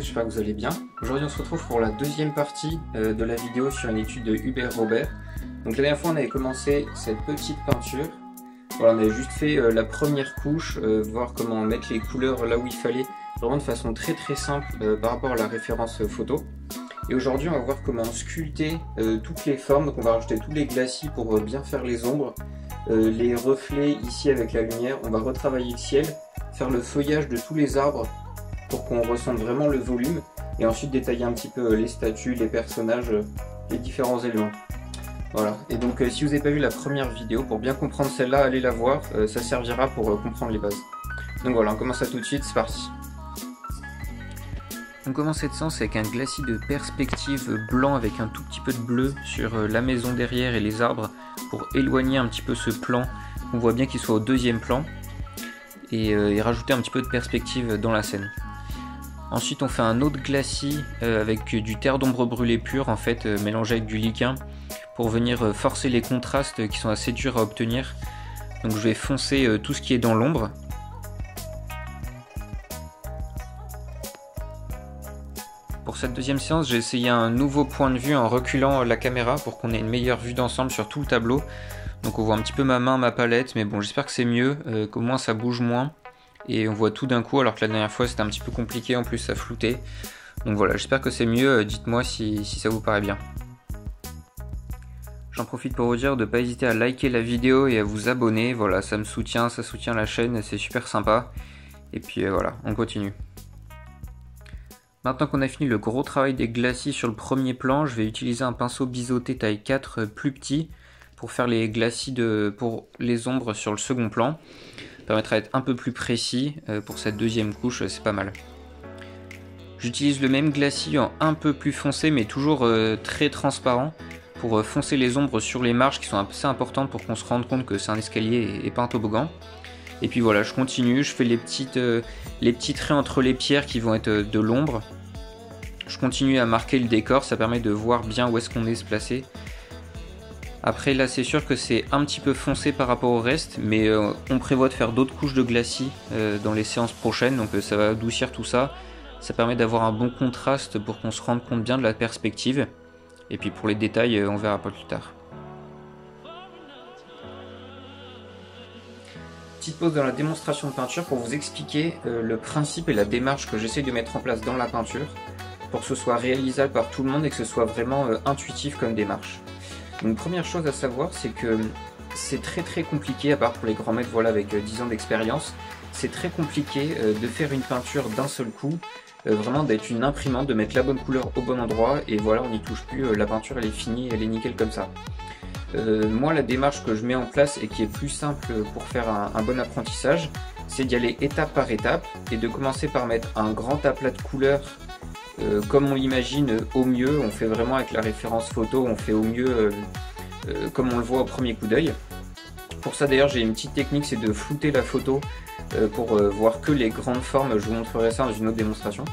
j'espère que vous allez bien. Aujourd'hui on se retrouve pour la deuxième partie de la vidéo sur une étude de Hubert Robert. Donc la dernière fois on avait commencé cette petite peinture. Voilà, on avait juste fait la première couche, voir comment mettre les couleurs là où il fallait, vraiment de façon très simple par rapport à la référence photo. Et aujourd'hui on va voir comment sculpter toutes les formes, donc on va rajouter tous les glacis pour bien faire les ombres, les reflets ici avec la lumière, on va retravailler le ciel, faire le feuillage de tous les arbres pour qu'on ressente vraiment le volume, et ensuite détailler un petit peu les statues, les personnages, les différents éléments. Voilà, et donc si vous n'avez pas vu la première vidéo, pour bien comprendre celle-là, allez la voir, ça servira pour comprendre les bases. Donc voilà, on commence ça tout de suite, c'est parti. On commence cette séance avec un glacis de perspective blanc avec un tout petit peu de bleu sur la maison derrière et les arbres pour éloigner un petit peu ce plan. On voit bien qu'il soit au deuxième plan et rajouter un petit peu de perspective dans la scène. Ensuite on fait un autre glacis avec du terre d'ombre brûlé pur en fait, mélangé avec du liquin pour venir forcer les contrastes qui sont assez durs à obtenir. Donc je vais foncer tout ce qui est dans l'ombre. Pour cette deuxième séance, j'ai essayé un nouveau point de vue en reculant la caméra pour qu'on ait une meilleure vue d'ensemble sur tout le tableau. Donc on voit un petit peu ma main, ma palette, mais bon, j'espère que c'est mieux, qu'au moins ça bouge moins. Et on voit tout d'un coup, alors que la dernière fois c'était un petit peu compliqué, en plus ça floutait. Donc voilà, j'espère que c'est mieux, dites-moi si ça vous paraît bien. J'en profite pour vous dire de ne pas hésiter à liker la vidéo et à vous abonner, voilà, ça me soutient, ça soutient la chaîne, c'est super sympa. Et puis voilà, on continue. Maintenant qu'on a fini le gros travail des glacis sur le premier plan, je vais utiliser un pinceau biseauté taille 4 plus petit pour faire les glacis pour les ombres sur le second plan. Ça permettra d'être un peu plus précis pour cette deuxième couche, c'est pas mal. J'utilise le même glacis en un peu plus foncé mais toujours très transparent pour foncer les ombres sur les marches qui sont assez importantes pour qu'on se rende compte que c'est un escalier et pas un toboggan. Et puis voilà, je continue, je fais les petits traits entre les pierres qui vont être de l'ombre. Je continue à marquer le décor, ça permet de voir bien où est-ce qu'on est se placer. Après là c'est sûr que c'est un petit peu foncé par rapport au reste, mais on prévoit de faire d'autres couches de glacis dans les séances prochaines, donc ça va adoucir tout ça. Ça permet d'avoir un bon contraste pour qu'on se rende compte bien de la perspective. Et puis pour les détails, on verra pas plus tard. Petite pause dans la démonstration de peinture pour vous expliquer le principe et la démarche que j'essaie de mettre en place dans la peinture pour que ce soit réalisable par tout le monde et que ce soit vraiment intuitif comme démarche. Une première chose à savoir, c'est que c'est très compliqué, à part pour les grands maîtres voilà, avec 10 ans d'expérience, c'est très compliqué de faire une peinture d'un seul coup, vraiment d'être une imprimante, de mettre la bonne couleur au bon endroit et voilà, on n'y touche plus, la peinture elle est finie, elle est nickel comme ça. Moi la démarche que je mets en place et qui est plus simple pour faire un bon apprentissage, c'est d'y aller étape par étape et de commencer par mettre un grand aplat de couleurs comme on l'imagine au mieux, on fait vraiment avec la référence photo, on fait au mieux comme on le voit au premier coup d'œil. Pour ça d'ailleurs j'ai une petite technique, c'est de flouter la photo pour voir que les grandes formes, je vous montrerai ça dans une autre démonstration.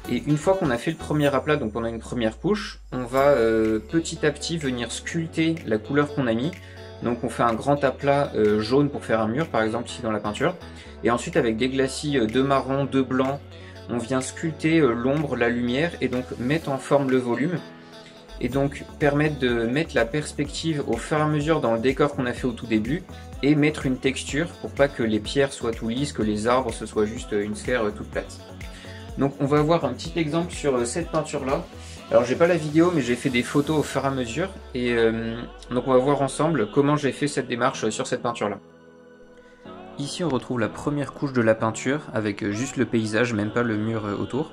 Et une fois qu'on a fait le premier aplat, donc on a une première couche, on va petit à petit venir sculpter la couleur qu'on a mis. Donc on fait un grand aplat jaune pour faire un mur par exemple ici dans la peinture. Et ensuite avec des glacis de marron, de blanc, on vient sculpter l'ombre, la lumière et donc mettre en forme le volume. Et donc permettre de mettre la perspective au fur et à mesure dans le décor qu'on a fait au tout début. Et mettre une texture pour pas que les pierres soient tout lisses, que les arbres ce soit juste une sphère toute plate. Donc on va voir un petit exemple sur cette peinture là. Alors j'ai pas la vidéo mais j'ai fait des photos au fur et à mesure. Et donc on va voir ensemble comment j'ai fait cette démarche sur cette peinture là. Ici on retrouve la première couche de la peinture avec juste le paysage, même pas le mur autour.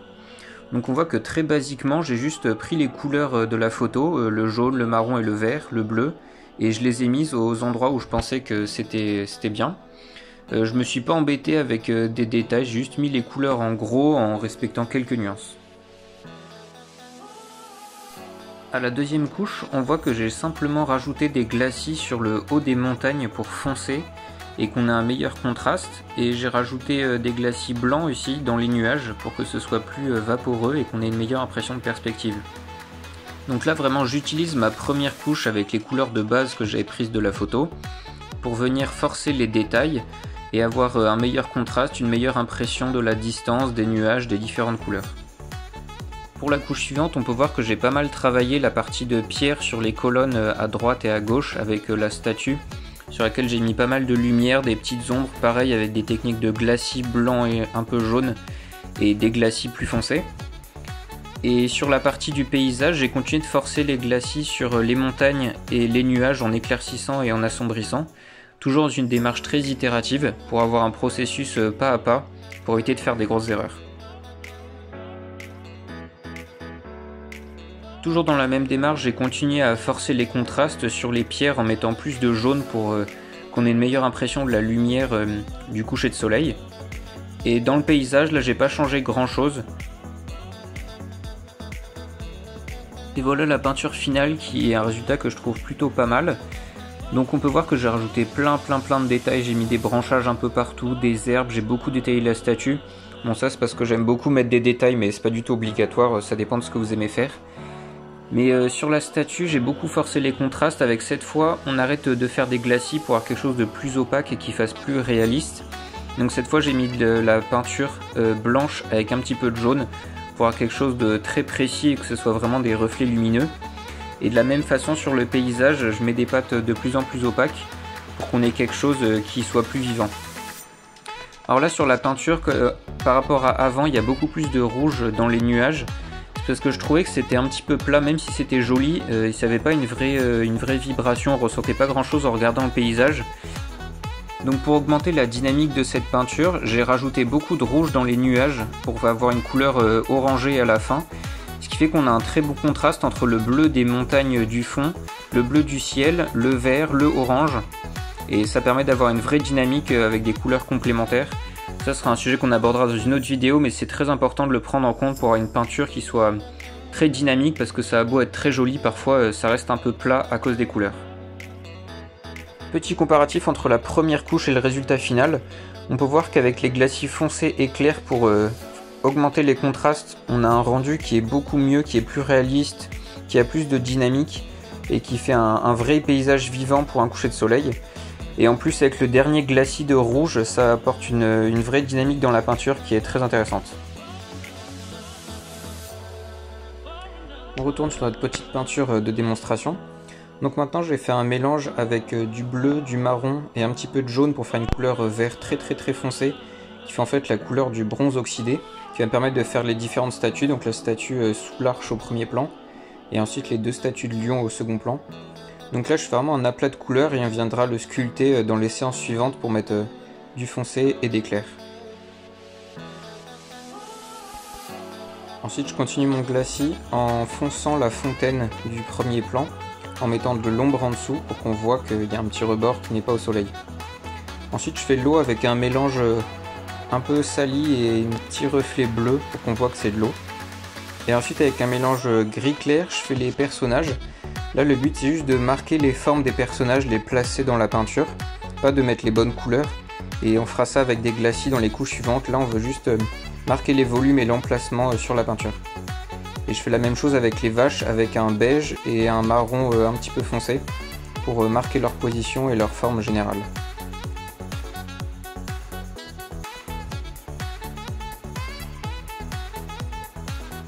Donc on voit que très basiquement j'ai juste pris les couleurs de la photo, le jaune, le marron et le vert, le bleu, et je les ai mises aux endroits où je pensais que c'était bien. Je me suis pas embêté avec des détails, j'ai juste mis les couleurs en gros en respectant quelques nuances. À la deuxième couche, on voit que j'ai simplement rajouté des glacis sur le haut des montagnes pour foncer et qu'on a un meilleur contraste, et j'ai rajouté des glacis blancs ici dans les nuages pour que ce soit plus vaporeux et qu'on ait une meilleure impression de perspective. Donc là vraiment j'utilise ma première couche avec les couleurs de base que j'avais prises de la photo pour venir forcer les détails et avoir un meilleur contraste, une meilleure impression de la distance, des nuages, des différentes couleurs. pour la couche suivante, on peut voir que j'ai pas mal travaillé la partie de pierre sur les colonnes à droite et à gauche avec la statue, sur laquelle j'ai mis pas mal de lumière, des petites ombres, pareil avec des techniques de glacis blanc et un peu jaune et des glacis plus foncés. Et sur la partie du paysage, j'ai continué de forcer les glacis sur les montagnes et les nuages en éclaircissant et en assombrissant, toujours dans une démarche très itérative pour avoir un processus pas à pas pour éviter de faire des grosses erreurs. Toujours dans la même démarche, j'ai continué à forcer les contrastes sur les pierres en mettant plus de jaune pour qu'on ait une meilleure impression de la lumière du coucher de soleil. Et dans le paysage, là j'ai pas changé grand chose. Et voilà la peinture finale qui est un résultat que je trouve plutôt pas mal. Donc on peut voir que j'ai rajouté plein de détails, j'ai mis des branchages un peu partout, des herbes, j'ai beaucoup détaillé la statue. Bon ça c'est parce que j'aime beaucoup mettre des détails mais c'est pas du tout obligatoire, ça dépend de ce que vous aimez faire. Mais sur la statue j'ai beaucoup forcé les contrastes, avec cette fois on arrête de faire des glacis pour avoir quelque chose de plus opaque et qui fasse plus réaliste. Donc cette fois j'ai mis de la peinture blanche avec un petit peu de jaune pour avoir quelque chose de très précis et que ce soit vraiment des reflets lumineux. Et de la même façon sur le paysage, je mets des pattes de plus en plus opaques pour qu'on ait quelque chose qui soit plus vivant. Alors là sur la peinture, par rapport à avant, il y a beaucoup plus de rouge dans les nuages. C'est parce que je trouvais que c'était un petit peu plat, même si c'était joli, il n'y avait pas une vraie vibration, on ressentait pas grand chose en regardant le paysage. Donc pour augmenter la dynamique de cette peinture, j'ai rajouté beaucoup de rouge dans les nuages pour avoir une couleur orangée à la fin. Ce qui fait qu'on a un très beau contraste entre le bleu des montagnes du fond, le bleu du ciel, le vert, le orange. Et ça permet d'avoir une vraie dynamique avec des couleurs complémentaires. Ça sera un sujet qu'on abordera dans une autre vidéo, mais c'est très important de le prendre en compte pour avoir une peinture qui soit très dynamique, parce que ça a beau être très joli, parfois ça reste un peu plat à cause des couleurs. Petit comparatif entre la première couche et le résultat final. On peut voir qu'avec les glacis foncés et clairs pour augmenter les contrastes, on a un rendu qui est beaucoup mieux, qui est plus réaliste, qui a plus de dynamique et qui fait un vrai paysage vivant pour un coucher de soleil. Et en plus avec le dernier glacis de rouge, ça apporte une vraie dynamique dans la peinture qui est très intéressante. On retourne sur notre petite peinture de démonstration. Donc maintenant je vais faire un mélange avec du bleu, du marron et un petit peu de jaune pour faire une couleur vert très foncée qui fait en fait la couleur du bronze oxydé, qui va me permettre de faire les différentes statues, donc la statue sous l'arche au premier plan et ensuite les deux statues de lion au second plan. Donc là je fais vraiment un aplat de couleurs et on viendra le sculpter dans les séances suivantes pour mettre du foncé et des clairs. Ensuite je continue mon glacis en fonçant la fontaine du premier plan, en mettant de l'ombre en dessous pour qu'on voit qu'il y a un petit rebord qui n'est pas au soleil. Ensuite je fais l'eau avec un mélange un peu sali et un petit reflet bleu pour qu'on voit que c'est de l'eau. Et ensuite avec un mélange gris clair je fais les personnages. Là le but c'est juste de marquer les formes des personnages, les placer dans la peinture, pas de mettre les bonnes couleurs. Et on fera ça avec des glacis dans les couches suivantes. Là on veut juste marquer les volumes et l'emplacement sur la peinture. Et je fais la même chose avec les vaches, avec un beige et un marron un petit peu foncé pour marquer leur position et leur forme générale.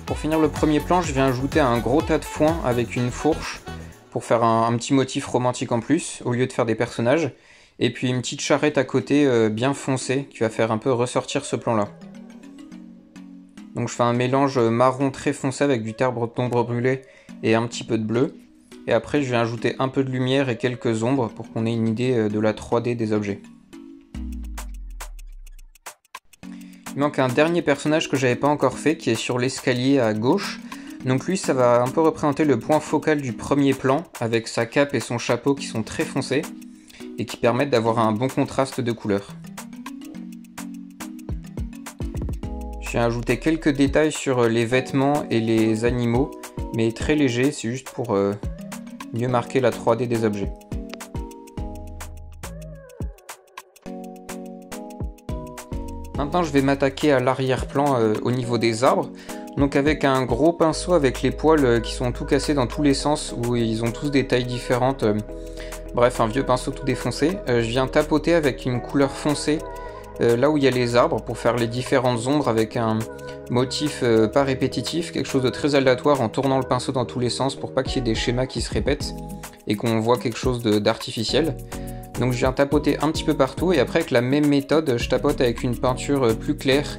Pour finir le premier plan, je viens ajouter un gros tas de foin avec une fourche pour faire un petit motif romantique en plus, au lieu de faire des personnages. Et puis une petite charrette à côté bien foncée qui va faire un peu ressortir ce plan-là. Donc je fais un mélange marron très foncé avec du terre d'ombre brûlée et un petit peu de bleu. Et après je vais ajouter un peu de lumière et quelques ombres pour qu'on ait une idée de la 3D des objets. Il manque un dernier personnage que j'avais pas encore fait qui est sur l'escalier à gauche. Donc lui ça va un peu représenter le point focal du premier plan avec sa cape et son chapeau qui sont très foncés et qui permettent d'avoir un bon contraste de couleurs. Je viens ajouter quelques détails sur les vêtements et les animaux, mais très léger, c'est juste pour mieux marquer la 3D des objets. Maintenant je vais m'attaquer à l'arrière-plan au niveau des arbres. Donc avec un gros pinceau avec les poils qui sont tout cassés dans tous les sens, où ils ont tous des tailles différentes, bref un vieux pinceau tout défoncé, je viens tapoter avec une couleur foncée là où il y a les arbres pour faire les différentes ombres avec un motif pas répétitif, quelque chose de très aléatoire en tournant le pinceau dans tous les sens pour pas qu'il y ait des schémas qui se répètent et qu'on voit quelque chose d'artificiel. Donc je viens tapoter un petit peu partout et après avec la même méthode je tapote avec une peinture plus claire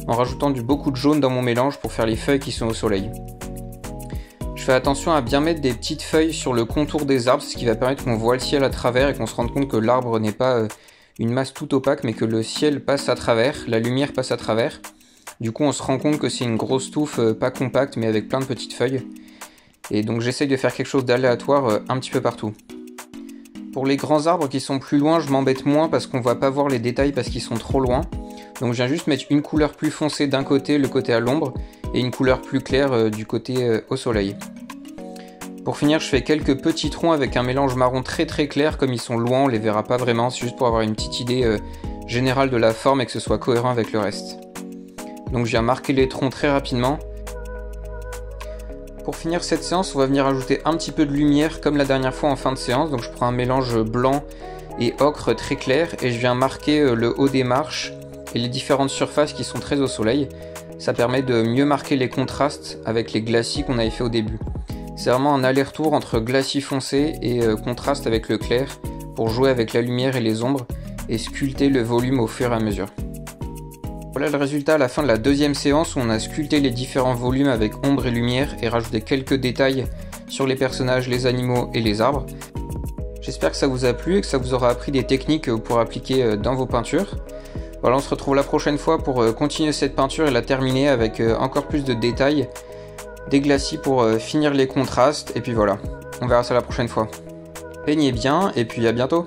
en rajoutant beaucoup de jaune dans mon mélange pour faire les feuilles qui sont au soleil. Je fais attention à bien mettre des petites feuilles sur le contour des arbres, ce qui va permettre qu'on voit le ciel à travers et qu'on se rende compte que l'arbre n'est pas une masse toute opaque mais que le ciel passe à travers, la lumière passe à travers. Du coup on se rend compte que c'est une grosse touffe pas compacte mais avec plein de petites feuilles. Et donc j'essaye de faire quelque chose d'aléatoire un petit peu partout. Pour les grands arbres qui sont plus loin, je m'embête moins parce qu'on va pas voir les détails parce qu'ils sont trop loin. Donc je viens juste mettre une couleur plus foncée d'un côté, le côté à l'ombre, et une couleur plus claire du côté au soleil. Pour finir, je fais quelques petits troncs avec un mélange marron très clair, comme ils sont loin, on les verra pas vraiment, c'est juste pour avoir une petite idée générale de la forme et que ce soit cohérent avec le reste. Donc je viens marquer les troncs très rapidement. Pour finir cette séance, on va venir ajouter un petit peu de lumière comme la dernière fois en fin de séance. Donc je prends un mélange blanc et ocre très clair et je viens marquer le haut des marches et les différentes surfaces qui sont très au soleil. Ça permet de mieux marquer les contrastes avec les glacis qu'on avait fait au début. C'est vraiment un aller-retour entre glacis foncé et contraste avec le clair pour jouer avec la lumière et les ombres et sculpter le volume au fur et à mesure. Voilà le résultat à la fin de la deuxième séance où on a sculpté les différents volumes avec ombre et lumière et rajouté quelques détails sur les personnages, les animaux et les arbres. J'espère que ça vous a plu et que ça vous aura appris des techniques que vous pourrez appliquer dans vos peintures. Voilà, on se retrouve la prochaine fois pour continuer cette peinture et la terminer avec encore plus de détails, des glacis pour finir les contrastes, et puis voilà, on verra ça la prochaine fois. Peignez bien, et puis à bientôt!